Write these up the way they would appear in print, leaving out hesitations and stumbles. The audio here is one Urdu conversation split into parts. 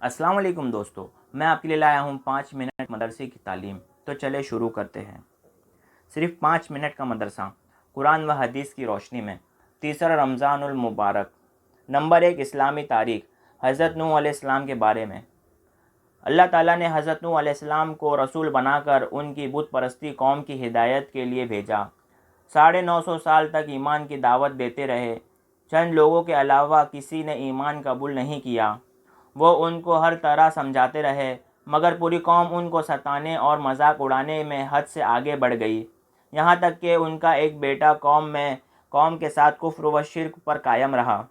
السلام علیکم دوستو، میں آپ کے لیے لایا ہوں 5 منٹ مدرسے کی تعلیم۔ تو چلے شروع کرتے ہیں۔ صرف 5 منٹ کا مدرسہ، قرآن و حدیث کی روشنی میں۔ تیسرا رمضان المبارک۔ نمبر 1، اسلامی تاریخ۔ حضرت نوح علیہ السلام کے بارے میں۔ اللہ تعالیٰ نے حضرت نوح علیہ السلام کو رسول بنا کر ان کی بت پرستی قوم کی ہدایت کے لیے بھیجا۔ 950 سال تک ایمان کی دعوت دیتے رہے۔ چند لوگوں کے علاوہ کسی نے ایمان قبول نہیں کیا۔ وہ ان کو ہر طرح سمجھاتے رہے، مگر پوری قوم ان کو ستانے اور مذاق اڑانے میں حد سے آگے بڑھ گئی، یہاں تک کہ ان کا ایک بیٹا قوم کے ساتھ کفر و شرک پر قائم رہا۔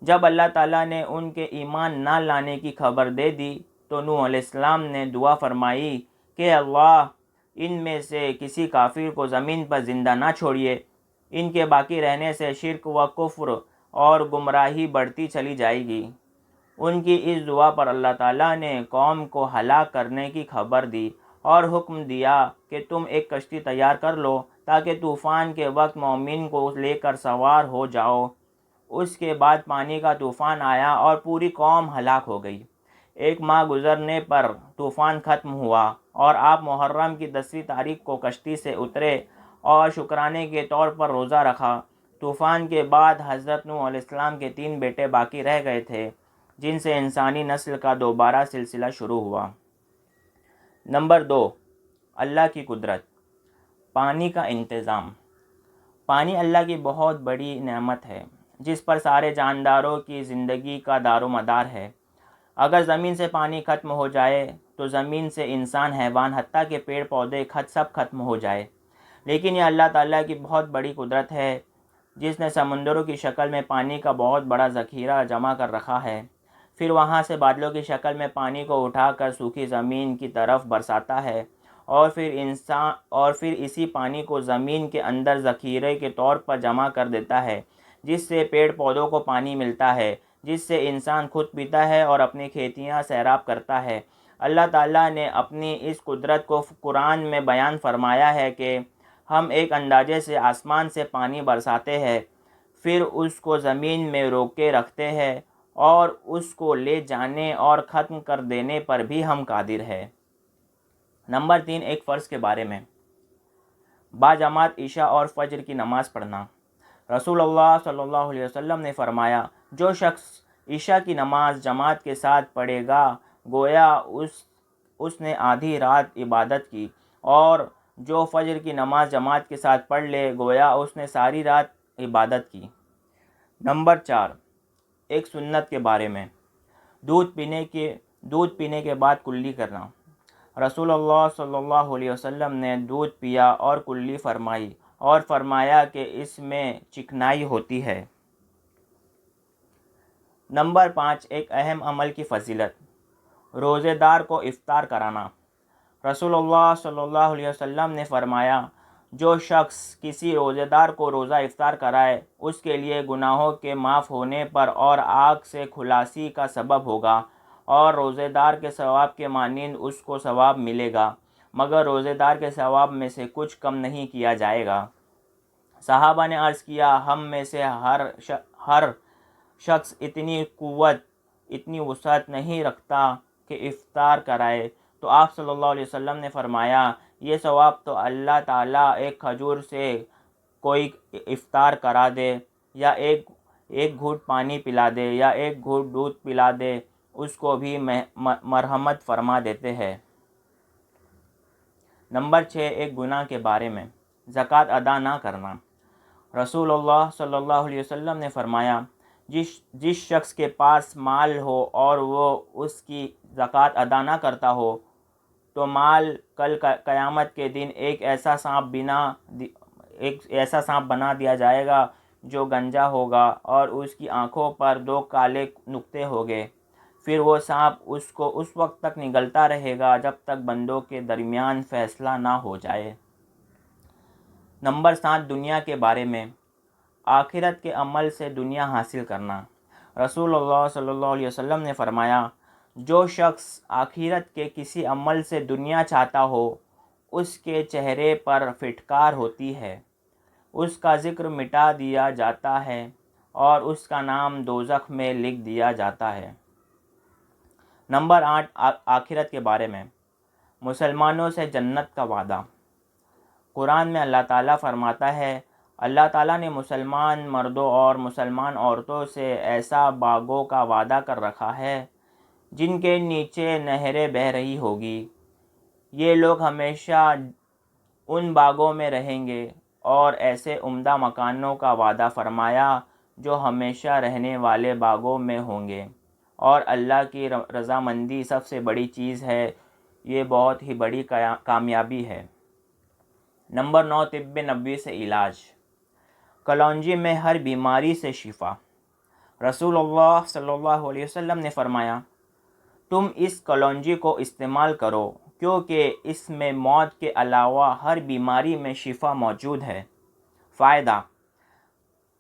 جب اللہ تعالیٰ نے ان کے ایمان نہ لانے کی خبر دے دی تو نوح علیہ السلام نے دعا فرمائی کہ اللہ، ان میں سے کسی کافر کو زمین پر زندہ نہ چھوڑیے، ان کے باقی رہنے سے شرک و کفر اور گمراہی بڑھتی چلی جائے گی۔ ان کی اس دعا پر اللہ تعالیٰ نے قوم کو ہلاک کرنے کی خبر دی اور حکم دیا کہ تم ایک کشتی تیار کر لو تاکہ طوفان کے وقت مومن کو لے کر سوار ہو جاؤ۔ اس کے بعد پانی کا طوفان آیا اور پوری قوم ہلاک ہو گئی۔ 1 ماہ گزرنے پر طوفان ختم ہوا اور آپ محرم کی 10ویں تاریخ کو کشتی سے اترے اور شکرانے کے طور پر روزہ رکھا۔ طوفان کے بعد حضرت نوح علیہ السلام کے 3 بیٹے باقی رہ گئے تھے، جن سے انسانی نسل کا دوبارہ سلسلہ شروع ہوا۔ نمبر 2، اللہ کی قدرت۔ پانی کا انتظام۔ پانی اللہ کی بہت بڑی نعمت ہے جس پر سارے جانداروں کی زندگی کا دار و مدار ہے۔ اگر زمین سے پانی ختم ہو جائے تو زمین سے انسان، حیوان، حتیٰ کہ پیڑ پودے سب ختم ہو جائے۔ لیکن یہ اللہ تعالیٰ کی بہت بڑی قدرت ہے جس نے سمندروں کی شکل میں پانی کا بہت بڑا ذخیرہ جمع کر رکھا ہے، پھر وہاں سے بادلوں کی شکل میں پانی کو اٹھا کر سوکھی زمین کی طرف برساتا ہے اور پھر اسی پانی کو زمین کے اندر ذخیرے کے طور پر جمع کر دیتا ہے، جس سے پیڑ پودوں کو پانی ملتا ہے، جس سے انسان خود پیتا ہے اور اپنی کھیتیاں سیراب کرتا ہے۔ اللہ تعالیٰ نے اپنی اس قدرت کو قرآن میں بیان فرمایا ہے کہ ہم ایک اندازے سے آسمان سے پانی برساتے ہیں، پھر اس کو زمین میں روکے رکھتے ہیں اور اس کو لے جانے اور ختم کر دینے پر بھی ہم قادر ہے۔ نمبر 3، ایک فرض کے بارے میں۔ باجماعت عشاء اور فجر کی نماز پڑھنا۔ رسول اللہ صلی اللہ علیہ وسلم نے فرمایا، جو شخص عشاء کی نماز جماعت کے ساتھ پڑھے گا گویا اس نے آدھی رات عبادت کی، اور جو فجر کی نماز جماعت کے ساتھ پڑھ لے گویا اس نے ساری رات عبادت کی۔ نمبر 4، ایک سنت کے بارے میں۔ دودھ پینے کے بعد کلی کرنا۔ رسول اللہ صلی اللہ علیہ وسلم نے دودھ پیا اور کلی فرمائی اور فرمایا کہ اس میں چکنائی ہوتی ہے۔ نمبر 5، ایک اہم عمل کی فضیلت۔ روزے دار کو افطار کرانا۔ رسول اللہ صلی اللہ علیہ وسلم نے فرمایا، جو شخص کسی روزے دار کو روزہ افطار کرائے اس کے لیے گناہوں کے معاف ہونے پر اور آگ سے خلاصی کا سبب ہوگا، اور روزے دار کے ثواب کے مانند اس کو ثواب ملے گا، مگر روزے دار کے ثواب میں سے کچھ کم نہیں کیا جائے گا۔ صحابہ نے عرض کیا، ہم میں سے ہر شخص اتنی قوت، اتنی وسعت نہیں رکھتا کہ افطار کرائے، تو آپ صلی اللہ علیہ وسلم نے فرمایا، یہ ثواب تو اللہ تعالیٰ ایک کھجور سے کوئی افطار کرا دے، یا ایک گھونٹ پانی پلا دے، یا ایک گھونٹ دودھ پلا دے، اس کو بھی مرحمت فرما دیتے ہیں۔ نمبر 6، ایک گناہ کے بارے میں۔ زکوٰۃ ادا نہ کرنا۔ رسول اللہ صلی اللہ علیہ وسلم نے فرمایا، جس شخص کے پاس مال ہو اور وہ اس کی زکوٰۃ ادا نہ کرتا ہو تو مال کل قیامت کے دن ایک ایسا سانپ بنا دیا جائے گا جو گنجا ہوگا اور اس کی آنکھوں پر 2 کالے نقطے ہوگے، پھر وہ سانپ اس کو اس وقت تک نگلتا رہے گا جب تک بندوں کے درمیان فیصلہ نہ ہو جائے۔ نمبر 7، دنیا کے بارے میں۔ آخرت کے عمل سے دنیا حاصل کرنا۔ رسول اللہ صلی اللہ علیہ وسلم نے فرمایا، جو شخص آخرت کے کسی عمل سے دنیا چاہتا ہو اس کے چہرے پر پھٹکار ہوتی ہے، اس کا ذکر مٹا دیا جاتا ہے اور اس کا نام دوزخ میں لکھ دیا جاتا ہے۔ نمبر 8، آخرت کے بارے میں مسلمانوں سے جنت کا وعدہ۔ قرآن میں اللہ تعالیٰ فرماتا ہے، اللہ تعالیٰ نے مسلمان مردوں اور مسلمان عورتوں سے ایسا باغوں کا وعدہ کر رکھا ہے جن کے نیچے نہریں بہہ رہی ہوگی۔ یہ لوگ ہمیشہ ان باغوں میں رہیں گے، اور ایسے عمدہ مکانوں کا وعدہ فرمایا جو ہمیشہ رہنے والے باغوں میں ہوں گے، اور اللہ کی رضامندی سب سے بڑی چیز ہے، یہ بہت ہی بڑی کامیابی ہے۔ نمبر 9، طب نبوی سے علاج۔ کلونجی میں ہر بیماری سے شفا۔ رسول اللہ صلی اللہ علیہ وسلم نے فرمایا، تم اس کلونجی کو استعمال کرو کیونکہ اس میں موت کے علاوہ ہر بیماری میں شفا موجود ہے۔ فائدہ: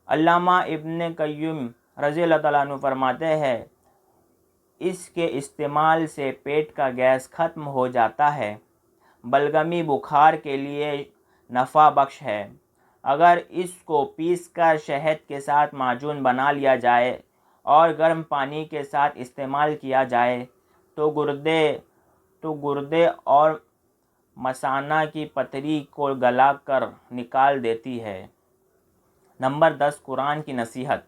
علامہ ابن قیم رضی اللہ تعالیٰ عنہ فرماتے ہیں، اس کے استعمال سے پیٹ کا گیس ختم ہو جاتا ہے، بلغمی بخار کے لیے نفع بخش ہے۔ اگر اس کو پیس کر شہد کے ساتھ معجون بنا لیا جائے اور گرم پانی کے ساتھ استعمال کیا جائے تو گردے اور مثانہ کی پتھری کو گلا کر نکال دیتی ہے۔ نمبر 10، قرآن کی نصیحت۔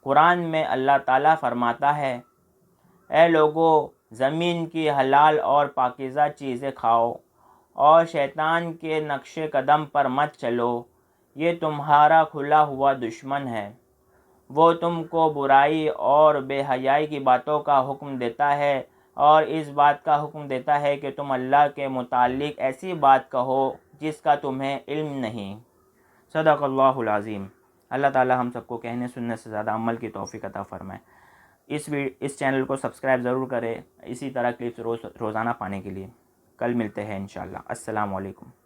قرآن میں اللہ تعالیٰ فرماتا ہے، اے لوگو، زمین کی حلال اور پاکیزہ چیزیں کھاؤ اور شیطان کے نقش قدم پر مت چلو، یہ تمہارا کھلا ہوا دشمن ہے۔ وہ تم کو برائی اور بے حیائی کی باتوں کا حکم دیتا ہے اور اس بات کا حکم دیتا ہے کہ تم اللہ کے متعلق ایسی بات کہو جس کا تمہیں علم نہیں۔ صدق اللہ العظیم۔ اللہ تعالی ہم سب کو کہنے سننے سے زیادہ عمل کی توفیق عطا فرمائے۔ اس چینل کو سبسکرائب ضرور کریں اسی طرح کلپس روزانہ پانے کے لیے۔ کل ملتے ہیں انشاءاللہ۔ السلام علیکم۔